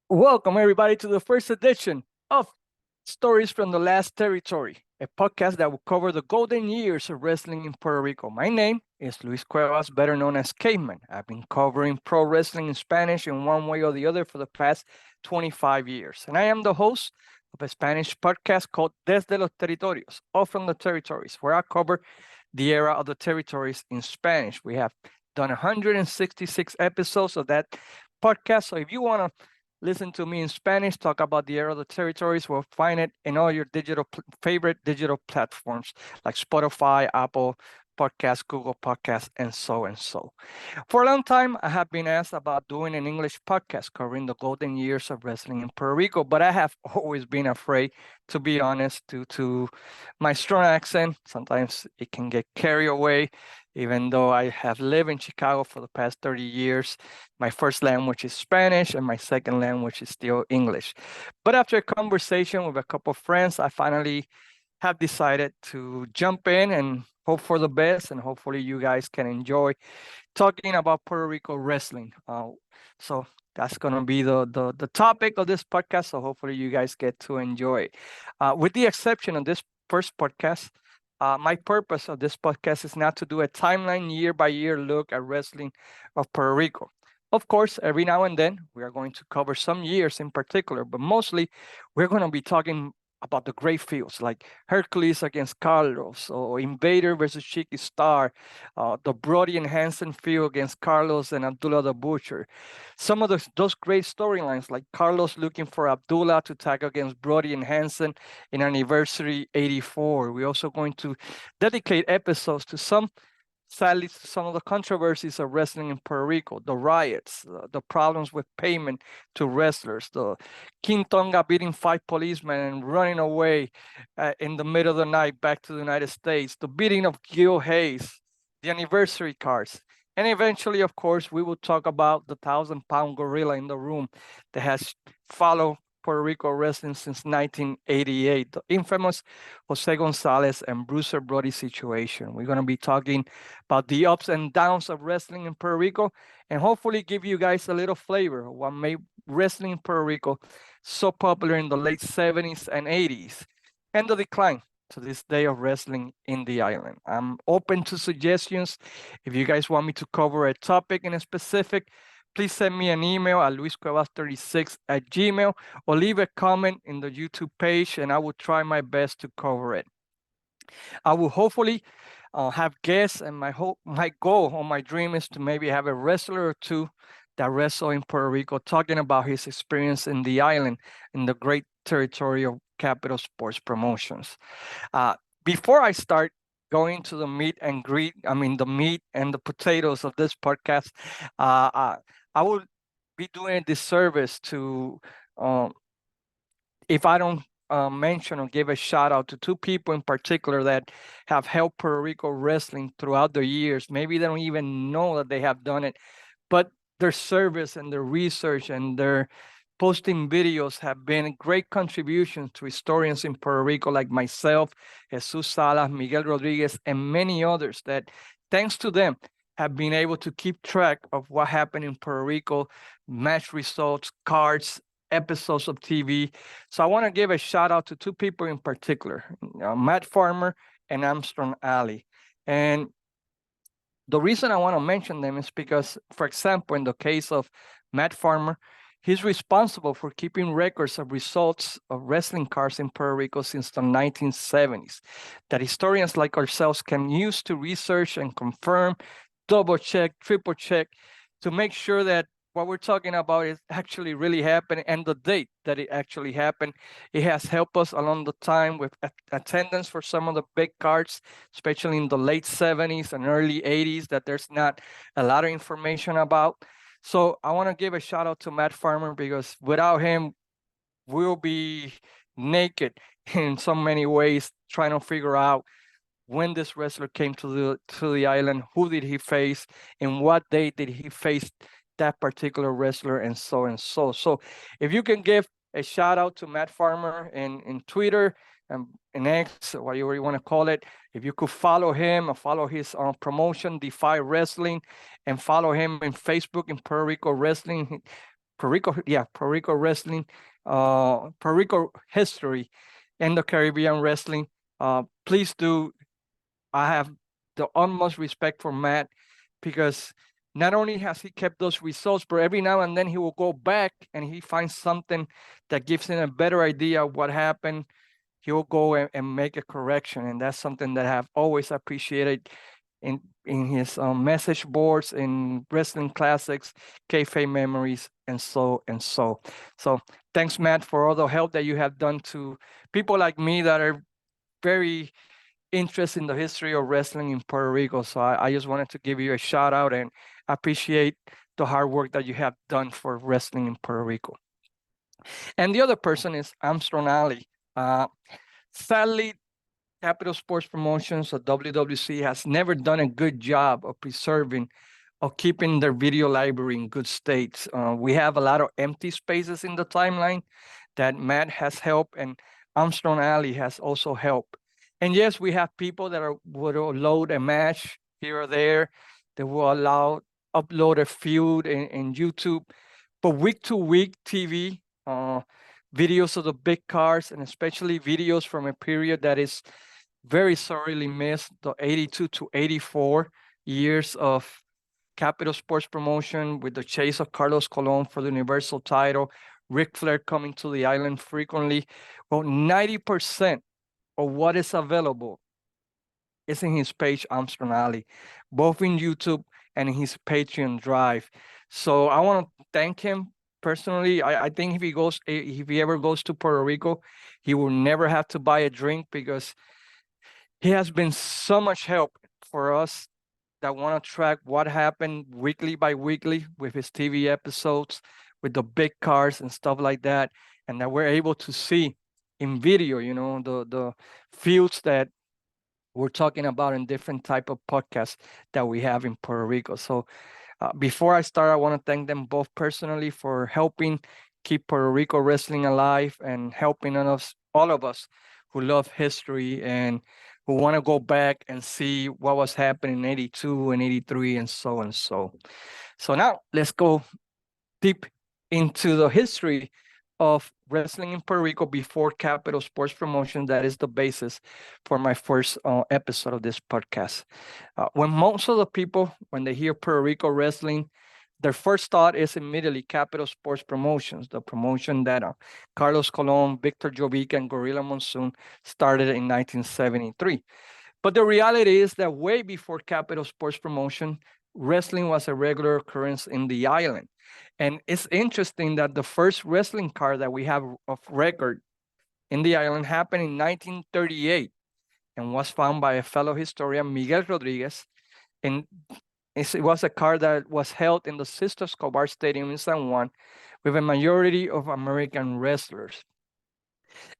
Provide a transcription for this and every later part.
Welcome, everybody, to the first edition of Stories from the Last Territory, a podcast that will cover the golden years of wrestling in Puerto Rico. My name is Luis Cuevas, better known as Caveman. I've been covering pro wrestling in Spanish in one way or the other for the past 25 years. And I am the host of a Spanish podcast called Desde los Territorios, or From the Territories, where I cover the era of the territories in Spanish. We have done 166 episodes of that podcast. So if you want to listen to me in Spanish, talk about the era of the territories, we'll find it in all your favorite digital platforms like Spotify, Apple Podcasts, Google Podcasts, and so and so. For a long time, I have been asked about doing an English podcast covering the golden years of wrestling in Puerto Rico, but I have always been afraid, to be honest, due to my strong accent. Sometimes it can get carried away, even though I have lived in Chicago for the past 30 years. My first language is Spanish, and my second language is still English. But after a conversation with a couple of friends, I finally have decided to jump in and hope for the best, and hopefully you guys can enjoy talking about Puerto Rico wrestling. So that's gonna be the topic of this podcast. So hopefully you guys get to enjoy it. With the exception of this first podcast, my purpose of this podcast is not to do a timeline year by year look at wrestling of Puerto Rico. Of course, every now and then we are going to cover some years in particular, but mostly we're going to be talking about the great fields like Hercules against Carlos, or Invader versus Chiqui Star, the Brody and Hansen field against Carlos and Abdullah the Butcher. Some of those great storylines like Carlos looking for Abdullah to tag against Brody and Hansen in Anniversary 84. We're also going to dedicate episodes to sadly, some of the controversies of wrestling in Puerto Rico, the riots, the problems with payment to wrestlers, the King Tonga beating 5 policemen and running away in the middle of the night back to the United States, the beating of Gil Hayes, the anniversary cards. And eventually, of course, we will talk about the 1,000-pound gorilla in the room that has followed Puerto Rico wrestling since 1988, the infamous Jose Gonzalez and Bruiser Brody situation. We're going to be talking about the ups and downs of wrestling in Puerto Rico, and hopefully give you guys a little flavor of what made wrestling in Puerto Rico so popular in the late 70s and 80s, and the decline to this day of wrestling in the island. I'm open to suggestions. If you guys want me to cover a topic in a specific, please send me an email at luiscuevas36@gmail, or leave a comment in the YouTube page, and I will try my best to cover it. I will hopefully have guests, and my goal or my dream is to maybe have a wrestler or two that wrestle in Puerto Rico talking about his experience in the island, in the great territory of Capital Sports Promotions. Uh, Before I start going to the meat and the meat and the potatoes of this podcast, I will be doing a disservice to if I don't mention or give a shout out to two people in particular that have helped Puerto Rico wrestling throughout the years. Maybe they don't even know that they have done it, but their service and their research and their posting videos have been great contributions to historians in Puerto Rico like myself, Jesus Salas, Miguel Rodriguez, and many others that, thanks to them, have been able to keep track of what happened in Puerto Rico, match results, cards, episodes of TV. So I want to give a shout out to two people in particular, Matt Farmer and Armstrong Alley. And the reason I want to mention them is because, for example, in the case of Matt Farmer, he's responsible for keeping records of results of wrestling cards in Puerto Rico since the 1970s, that historians like ourselves can use to research and confirm, double check, triple check, to make sure that what we're talking about is actually really happening, and the date that it actually happened. It has helped us along the time with attendance for some of the big cards, especially in the late 70s and early 80s, that there's not a lot of information about. So I want to give a shout out to Matt Farmer, because without him, we'll be naked in so many ways trying to figure out when this wrestler came to the island, who did he face, and what date did he face that particular wrestler, and so and so. So if you can give a shout out to Matt Farmer in Twitter and in X, whatever you want to call it, if you could follow him or follow his promotion, Defy Wrestling, and follow him in Facebook in Puerto Rico Wrestling, Puerto Rico wrestling, Puerto Rico history and the Caribbean wrestling. Please do. I have the utmost respect for Matt because not only has he kept those results, but every now and then he will go back and he finds something that gives him a better idea of what happened. He will go and make a correction, and that's something that I have always appreciated in his message boards, in wrestling classics, kayfabe memories, and so and so. So thanks, Matt, for all the help that you have done to people like me that are very interested in the history of wrestling in Puerto Rico. So I just wanted to give you a shout out and appreciate the hard work that you have done for wrestling in Puerto Rico. And the other person is Armstrong Ali. Sadly, Capital Sports Promotions or WWC has never done a good job of preserving or keeping their video library in good state. We have a lot of empty spaces in the timeline that Matt has helped and Armstrong Ali has also helped. And yes, we have people that would load a match here or there. They will upload a feud in YouTube. But week to week TV, videos of the big cars, and especially videos from a period that is very sorely missed, the 82 to 84 years of Capital Sports Promotion with the chase of Carlos Colon for the Universal title, Ric Flair coming to the island frequently. Well, 90% of what is available is in his page, Armstrong Ali, both in YouTube and in his Patreon drive. So I want to thank him personally. I think if he ever goes to Puerto Rico, he will never have to buy a drink because he has been so much help for us that want to track what happened weekly by weekly with his TV episodes, with the big cars and stuff like that, and that we're able to see in video, the fields that we're talking about in different type of podcasts that we have in Puerto Rico. So before I start, I want to thank them both personally for helping keep Puerto Rico wrestling alive and helping all of us who love history and who want to go back and see what was happening in 82 and 83 and so and so. So now let's go deep into the history of wrestling in Puerto Rico before Capital Sports Promotion. That is the basis for my first episode of this podcast. When most of the people, when they hear Puerto Rico wrestling, their first thought is immediately Capital Sports Promotions, the promotion that Carlos Colon, Victor Jovica, and Gorilla Monsoon started in 1973. But the reality is that way before Capital Sports Promotion, wrestling was a regular occurrence in the island. And it's interesting that the first wrestling card that we have of record in the island happened in 1938 and was found by a fellow historian, Miguel Rodriguez. And it was a card that was held in the Sisto Escobar Stadium in San Juan with a majority of American wrestlers.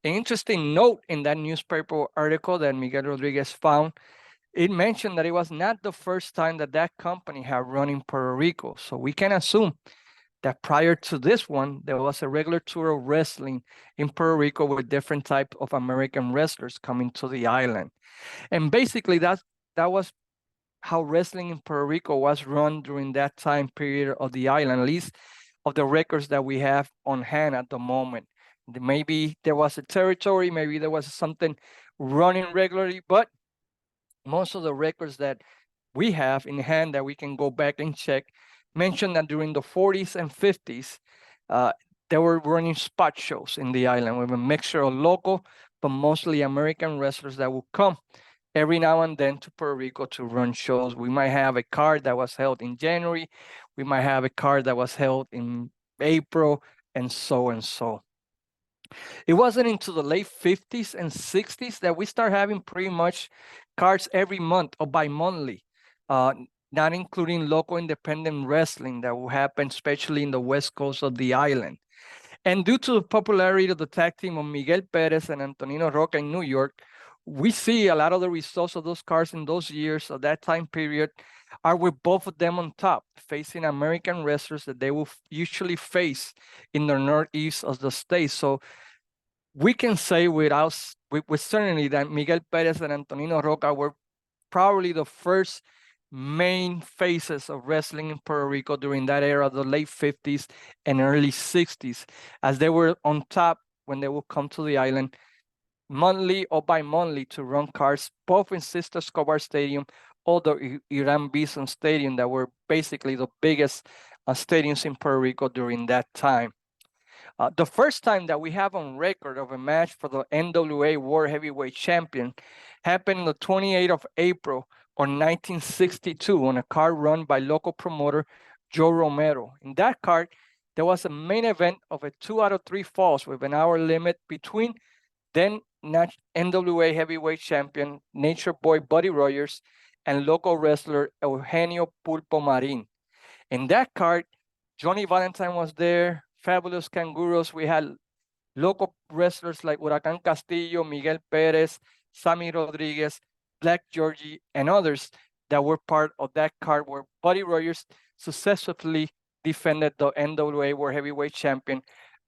An interesting note in that newspaper article that Miguel Rodriguez found, it mentioned that it was not the first time that company had run in Puerto Rico. So we can assume that prior to this one, there was a regular tour of wrestling in Puerto Rico with different types of American wrestlers coming to the island. And basically that was how wrestling in Puerto Rico was run during that time period of the island, at least of the records that we have on hand at the moment. Maybe there was a territory, maybe there was something running regularly, but most of the records that we have in hand that we can go back and check mentioned that during the 40s and 50s, they were running spot shows in the island with a mixture of local, but mostly American wrestlers that would come every now and then to Puerto Rico to run shows. We might have a card that was held in January. We might have a card that was held in April, and so and so. It wasn't into the late 50s and 60s that we start having pretty much cards every month or bi-monthly, not including local independent wrestling that will happen, especially in the west coast of the island. And due to the popularity of the tag team of Miguel Perez and Antonino Roca in New York, we see a lot of the results of those cards in those years of that time period are with both of them on top, facing American wrestlers that they will usually face in the northeast of the state. So we can say with certainty that Miguel Perez and Antonino Roca were probably the first main faces of wrestling in Puerto Rico during that era, the late 50s and early 60s, as they were on top when they would come to the island monthly or bi-monthly to run cars, both in Sister Escobar Stadium or the Iran Bison Stadium, that were basically the biggest stadiums in Puerto Rico during that time. The first time that we have on record of a match for the NWA World Heavyweight Champion happened on the 28th of April of 1962 on a card run by local promoter Joe Romero. In that card, there was a main event of a 2 out of 3 falls with an hour limit between then NWA Heavyweight Champion Nature Boy Buddy Rogers and local wrestler Eugenio Pulpo Marin. In that card, Johnny Valentine was there, Fabulous Kangaroos. We had local wrestlers like Huracán Castillo, Miguel Perez, Sammy Rodriguez, Black Georgie, and others that were part of that card where Buddy Rogers successfully defended the NWA World Heavyweight Champion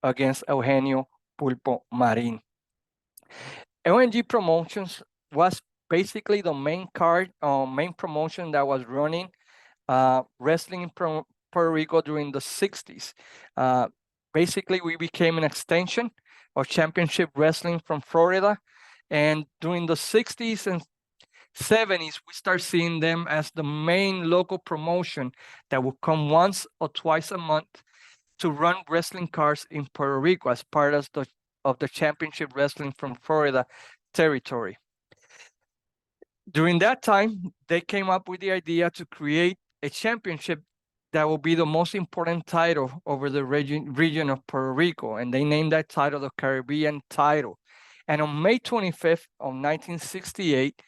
against Eugenio Pulpo Marin. ONG Promotions was basically the main promotion that was running wrestling in Puerto Rico during the 60s. Basically, we became an extension of Championship Wrestling from Florida. And during the 60s and 70s, we start seeing them as the main local promotion that would come once or twice a month to run wrestling cards in Puerto Rico as part of the Championship Wrestling from Florida territory. During that time, they came up with the idea to create a championship that will be the most important title over the region of Puerto Rico, and they named that title the Caribbean title. And on May 25th of 1968,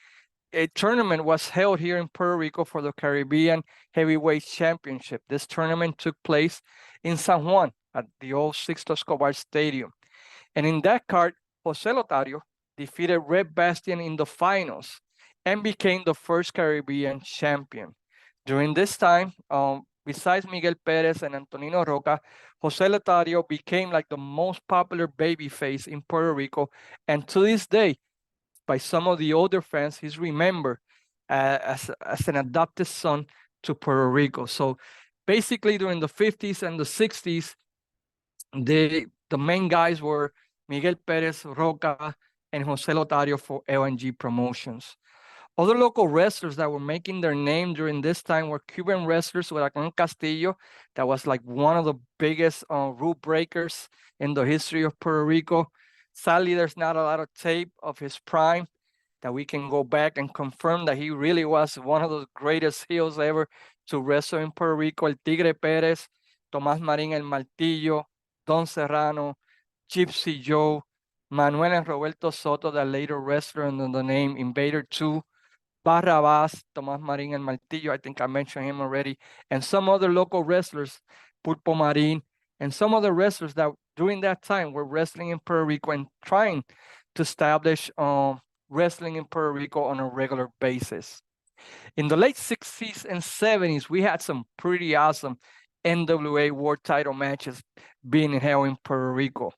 a tournament was held here in Puerto Rico for the Caribbean Heavyweight Championship. This tournament took place in San Juan at the old Sixto Escobar Stadium. And in that card, Jose Lotario defeated Red Bastian in the finals and became the first Caribbean champion. During this time, besides Miguel Perez and Antonino Roca, Jose Lotario became like the most popular babyface in Puerto Rico. And to this day, by some of the older fans, he's remembered as an adopted son to Puerto Rico. So basically during the 50s and the 60s, the main guys were Miguel Perez, Roca, and Jose Lotario for LNG Promotions. Other local wrestlers that were making their name during this time were Cuban wrestlers, Huracán Castillo, that was like one of the biggest rule breakers in the history of Puerto Rico. Sadly, there's not a lot of tape of his prime that we can go back and confirm that he really was one of the greatest heels ever to wrestle in Puerto Rico. El Tigre Pérez, Tomás Marín El Martillo, Don Serrano, Gypsy Joe, Manuel and Roberto Soto, that later wrestler under the name Invader 2, Barrabás, Tomás Marín El Martillo, I think I mentioned him already, and some other local wrestlers, Pulpo Marín, and some other wrestlers that during that time were wrestling in Puerto Rico and trying to establish wrestling in Puerto Rico on a regular basis. In the late 60s and 70s, we had some pretty awesome NWA World title matches being held in Puerto Rico.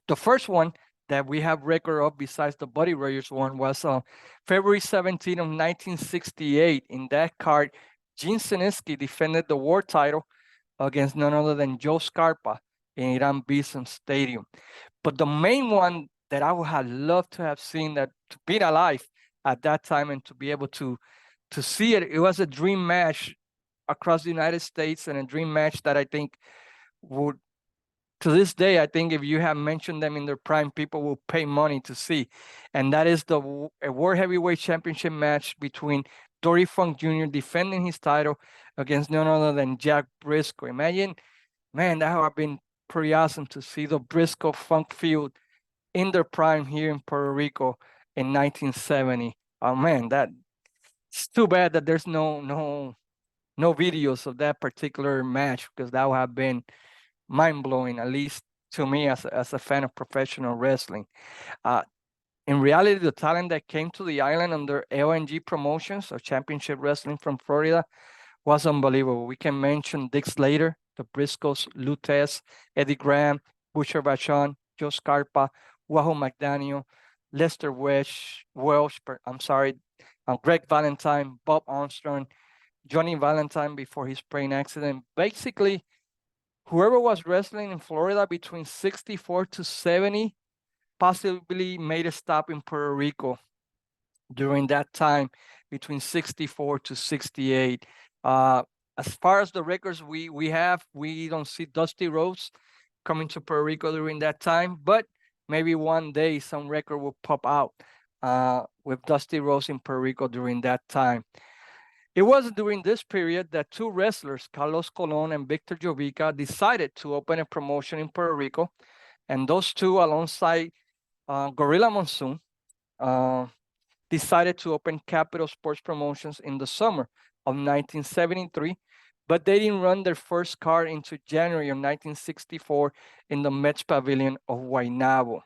The first one that we have record of besides the Buddy Rogers one was February 17 of 1968. In that card, Gene Sinitsky defended the world title against none other than Joe Scarpa in Iran Bison Stadium. But the main one that I would have loved to have seen, that to be alive at that time and to be able to see it, it was a dream match across the United States, and a dream match that I think would, to this day, I think if you have mentioned them in their prime, people will pay money to see. And that is the World Heavyweight Championship match between Dory Funk Jr. defending his title against none other than Jack Briscoe. Imagine, man, that would have been pretty awesome to see the Briscoe Funk feud in their prime here in Puerto Rico in 1970. Oh man, it's too bad that there's no videos of that particular match, because that would have been mind-blowing, at least to me as a fan of professional wrestling. In reality, the talent that came to the island under LNG Promotions, or Championship Wrestling from Florida, was unbelievable. We can mention Dick Slater, the Briscoes, Lutez, Eddie Graham, Butcher Vachon, Joe Scarpa, Wahoo McDaniel, Lester Welsh, Greg Valentine, Bob Armstrong, Johnny Valentine before his plane accident. Basically, whoever was wrestling in Florida between 64 to 70 possibly made a stop in Puerto Rico during that time between 64 to 68. As far as the records we have, we don't see Dusty Rhodes coming to Puerto Rico during that time, but maybe one day some record will pop out with Dusty Rhodes in Puerto Rico during that time. It was during this period that two wrestlers, Carlos Colon and Victor Jovica, decided to open a promotion in Puerto Rico, and those two, alongside Gorilla Monsoon, decided to open Capital Sports Promotions in the summer of 1973, but they didn't run their first card into January of 1964 in the Mets Pavilion of Guaynabo.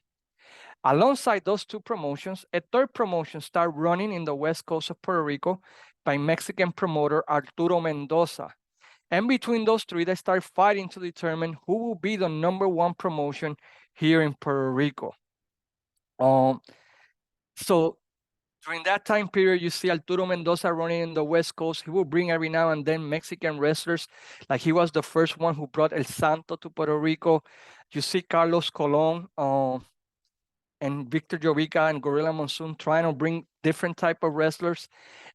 Alongside those two promotions, a third promotion started running in the west coast of Puerto Rico by Mexican promoter Arturo Mendoza. And between those three, they started fighting to determine who will be the number one promotion here in Puerto Rico. So during that time period, you see Arturo Mendoza running in the West Coast. He will bring every now and then Mexican wrestlers. Like he was the first one who brought El Santo to Puerto Rico. You see Carlos Colon and Victor Jovica and Gorilla Monsoon trying to bring different type of wrestlers.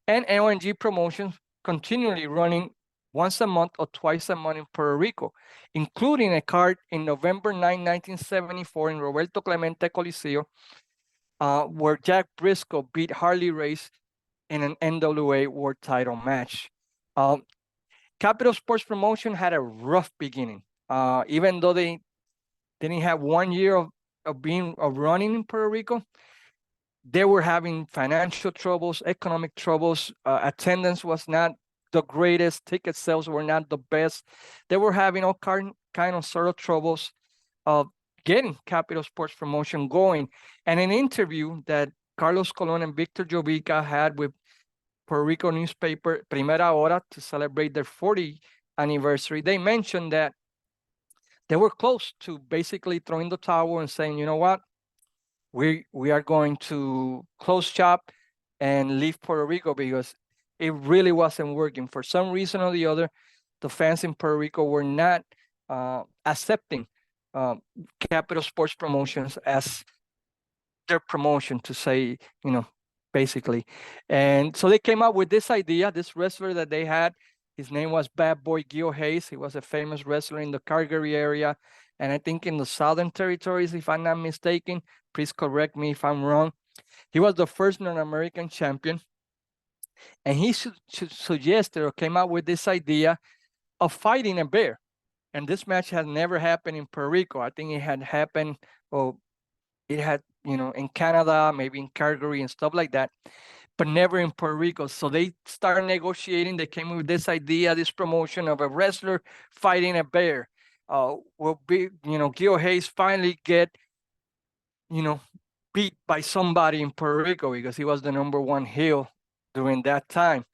And ONG Promotions continually running once a month or twice a month in Puerto Rico, including a card in November 9, 1974 in Roberto Clemente Coliseo, where Jack Briscoe beat Harley Race in an NWA World Title match. Capital Sports Promotion had a rough beginning. Even though they didn't have 1 year of running in Puerto Rico, they were having financial troubles, economic troubles. Attendance was not the greatest. Ticket sales were not the best. They were having all kind of sort of troubles of getting Capital Sports Promotion going. And an interview that Carlos Colon and Victor Jovica had with Puerto Rico newspaper Primera Hora to celebrate their 40th anniversary, they mentioned that they were close to basically throwing the towel and saying, you know what, we are going to close shop and leave Puerto Rico because it really wasn't working. For some reason or the other, the fans in Puerto Rico were not accepting Capital Sports Promotions as their promotion, to say, basically. And so they came up with this idea. This wrestler that they had, his name was Bad Boy Gil Hayes. He was a famous wrestler in the Calgary area, and I think in the Southern Territories, if I'm not mistaken. Please correct me if I'm wrong. He was the first non-American champion, and he suggested or came up with this idea of fighting a bear. And this match had never happened in Puerto Rico. I think it had happened, or it had, in Canada, maybe in Calgary and stuff like that, but never in Puerto Rico. So they started negotiating. They came with this idea, this promotion of a wrestler fighting a bear. Will be, Gil Hayes finally get, beat by somebody in Puerto Rico because he was the number one heel during that time.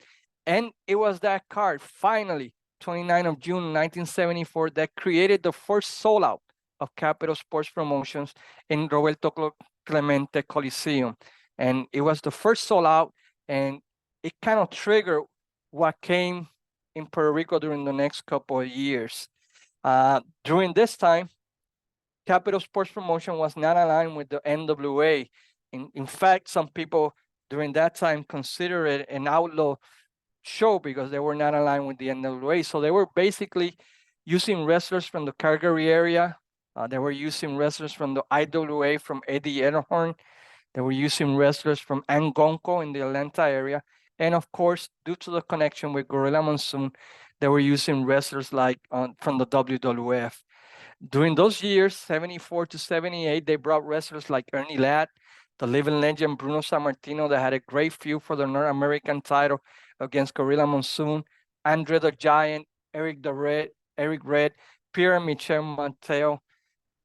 And it was that card, finally, 29th of June, 1974, that created the first sold out of Capital Sports Promotions in Roberto Clemente Coliseum. And it was the first sold out, and it kind of triggered what came in Puerto Rico during the next couple of years. During this time, Capital Sports Promotion was not aligned with the NWA. In fact, some people during that time considered it an outlaw show because they were not aligned with the NWA. So they were basically using wrestlers from the Calgary area. They were using wrestlers from the IWA, from Eddie Earnhardt. They were using wrestlers from Angonco in the Atlanta area. And of course, due to the connection with Gorilla Monsoon, they were using wrestlers like from the WWF. During those years, 74 to 78, they brought wrestlers like Ernie Ladd, the living legend Bruno Sammartino, that had a great feud for the North American title against Gorilla Monsoon, Andre the Giant, Eric Red, Pierre Michel Mateo,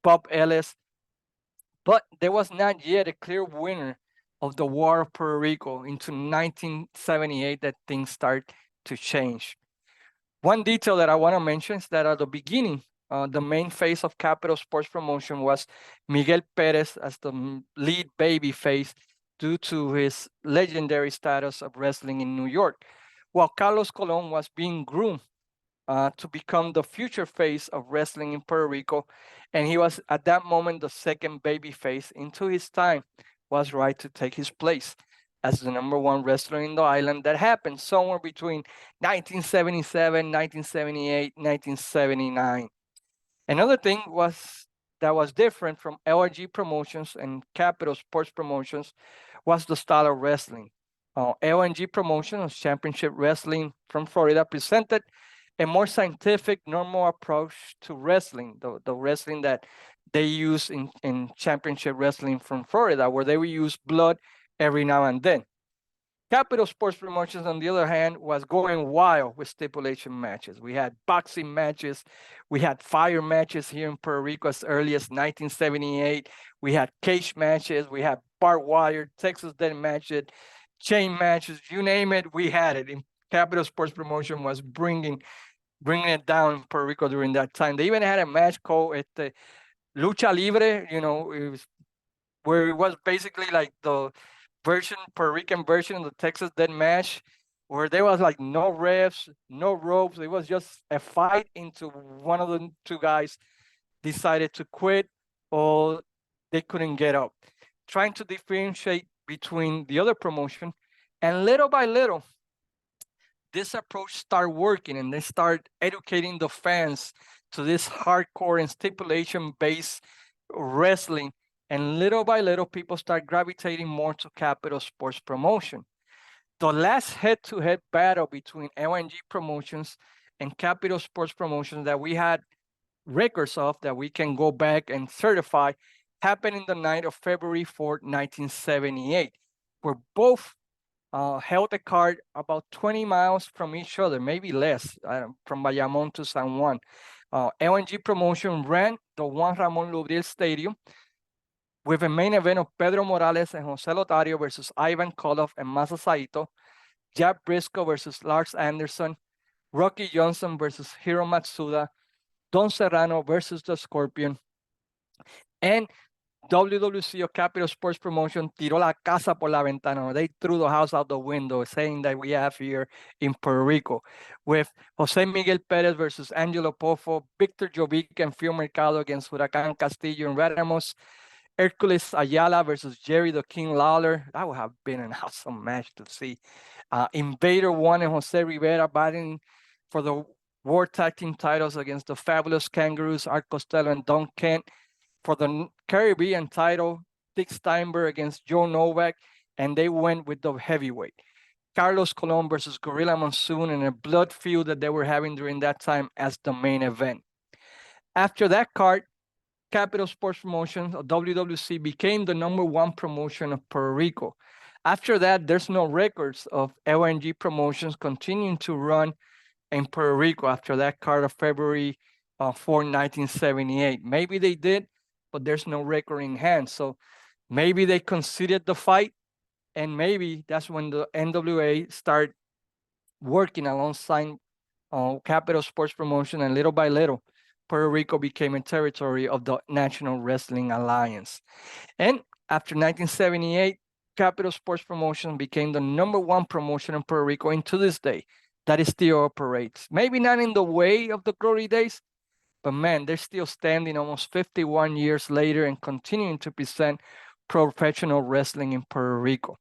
Bob Ellis. But there was not yet a clear winner of the War of Puerto Rico into 1978 that things start to change. One detail that I want to mention is that at the beginning, the main face of Capital Sports Promotion was Miguel Perez as the lead baby face, due to his legendary status of wrestling in New York, while Carlos Colon was being groomed to become the future face of wrestling in Puerto Rico. And he was at that moment the second baby face into his time, was right to take his place as the number one wrestler in the island. That happened somewhere between 1977, 1978, 1979. Another thing was that was different from LRG Promotions and Capital Sports Promotions was the style of wrestling. LNG Promotions, Championship Wrestling from Florida, presented a more scientific, normal approach to wrestling, the wrestling that they use in Championship Wrestling from Florida, where they would use blood every now and then. Capital Sports Promotions, on the other hand, was going wild with stipulation matches. We had boxing matches. We had fire matches here in Puerto Rico as early as 1978. We had cage matches. We had barbed wire, Texas death matches, chain matches, you name it, we had it. And Capital Sports Promotion was bringing it down in Puerto Rico during that time. They even had a match called Lucha Libre, it was, where it was basically like the Puerto Rican version of the Texas Death Match, where there was like no refs, no ropes. It was just a fight into one of the two guys decided to quit or they couldn't get up. Trying to differentiate between the other promotion, and little by little, this approach started working and they start educating the fans to this hardcore and stipulation-based wrestling. And little by little, people start gravitating more to Capital Sports Promotion. The last head-to-head battle between LNG Promotions and Capital Sports Promotions that we had records of, that we can go back and certify, happened in the night of February 4th, 1978, where both held a card about 20 miles from each other, maybe less, from Bayamón to San Juan. LNG Promotion ran the Juan Ramón Lubriel Stadium with a main event of Pedro Morales and Jose Lotario versus Ivan Koloff and Masa Saito, Jack Briscoe versus Lars Anderson, Rocky Johnson versus Hiro Matsuda, Don Serrano versus the Scorpion, and WWC or Capital Sports Promotion tiró la casa por la ventana. They threw the house out the window, saying that we have here in Puerto Rico, with Jose Miguel Perez versus Angelo Poffo, Victor Jovic and Phil Mercado against Huracán Castillo and Ramos, Hercules Ayala versus Jerry the King Lawler. That would have been an awesome match to see. Invader One and Jose Rivera batting for the World Tag Team titles against the Fabulous Kangaroos, Art Costello and Don Kent. For the Caribbean title, Dick Steinberg against Joe Novak, and they went with the heavyweight. Carlos Colon versus Gorilla Monsoon in a blood feud that they were having during that time as the main event. After that card, Capital Sports Promotion, or WWC, became the number one promotion of Puerto Rico. After that, there's no records of LNG Promotions continuing to run in Puerto Rico after that card of February 4, 1978. Maybe they did, but there's no record in hand. So maybe they conceded the fight, and maybe that's when the NWA started working alongside Capital Sports Promotion, and little by little, Puerto Rico became a territory of the National Wrestling Alliance. And after 1978, Capital Sports Promotion became the number one promotion in Puerto Rico, and to this day, that it still operates. Maybe not in the way of the glory days, but man, they're still standing almost 51 years later and continuing to present professional wrestling in Puerto Rico.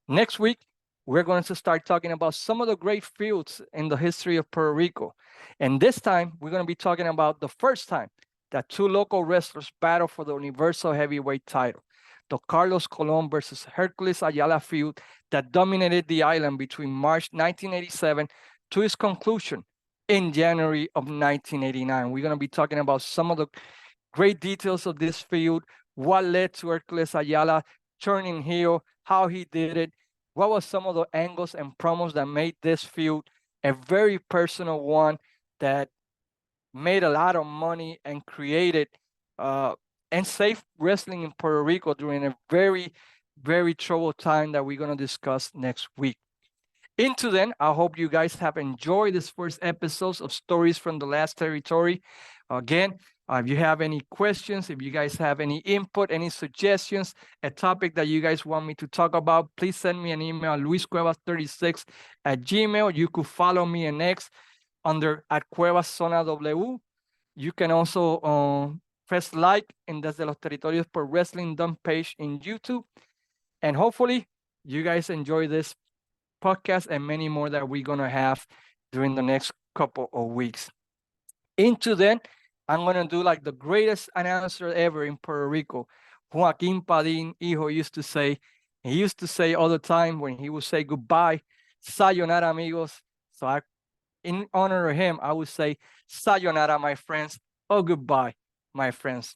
Next week, we're going to start talking about some of the great feuds in the history of Puerto Rico. And this time, we're going to be talking about the first time that two local wrestlers battled for the Universal Heavyweight title, the Carlos Colon versus Hercules Ayala feud that dominated the island between March 1987 to its conclusion in January of 1989. We're going to be talking about some of the great details of this feud, what led to Hercules Ayala turning heel, how he did it, what was some of the angles and promos that made this feud a very personal one that made a lot of money and created and saved wrestling in Puerto Rico during a very, very troubled time that we're going to discuss next week. Into then, I hope you guys have enjoyed this first episodes of Stories from the Last Territory. Again, If you have any questions, if you guys have any input, any suggestions, a topic that you guys want me to talk about, please send me an email, luiscuevas36@gmail. You could follow me in X under @CuevasZonaW. You can also press like in Desde los Territorios por Wrestling Done page in YouTube. And hopefully you guys enjoy this podcast and many more that we're going to have during the next couple of weeks. Into then, I'm going to do like the greatest announcer ever in Puerto Rico. Joaquin Padín Hijo used to say, he used to say all the time when he would say goodbye, sayonara amigos. So in honor of him, I would say sayonara, my friends, or goodbye, my friends.